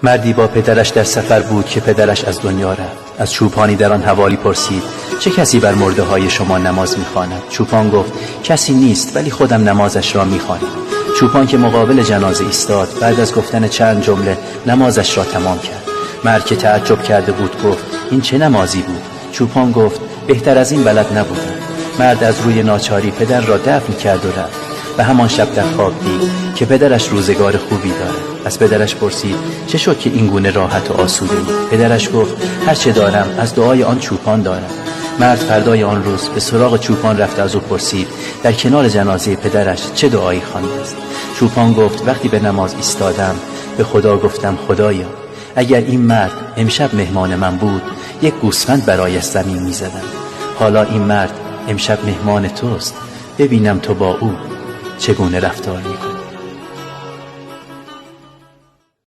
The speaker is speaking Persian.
مردی با پدرش در سفر بود که پدرش از دنیا رفت. از چوپانی در آن حوالی پرسید: چه کسی بر مرده های شما نماز می‌خواند؟ چوپان گفت: کسی نیست، ولی خودم نمازش را می‌خوانم. چوپان که مقابل جنازه ایستاد، بعد از گفتن چند جمله نمازش را تمام کرد. مرد که تعجب کرده بود گفت: این چه نمازی بود؟ چوپان گفت: بهتر از این بلد نبودم. مرد از روی ناچاری پدر را دفن کرد و رفت. و همان شب در خواب دید که پدرش روزگار خوبی دارد. از پدرش پرسید: چه شد که این گونه راحت و آسوده‌ای؟ پدرش گفت: هر چه دارم از دعای آن چوپان دارم. مرد فردای آن روز به سراغ چوپان رفت، از او پرسید در کنار جنازه پدرش چه دعایی خوانده است. چوپان گفت: وقتی به نماز ایستادم به خدا گفتم خدایا اگر این مرد امشب مهمان من بود، یک گوسفند برایش زمین می‌زدم. حالا این مرد امشب مهمان توست، ببینم تو با او چگونه رفتار می‌کنی.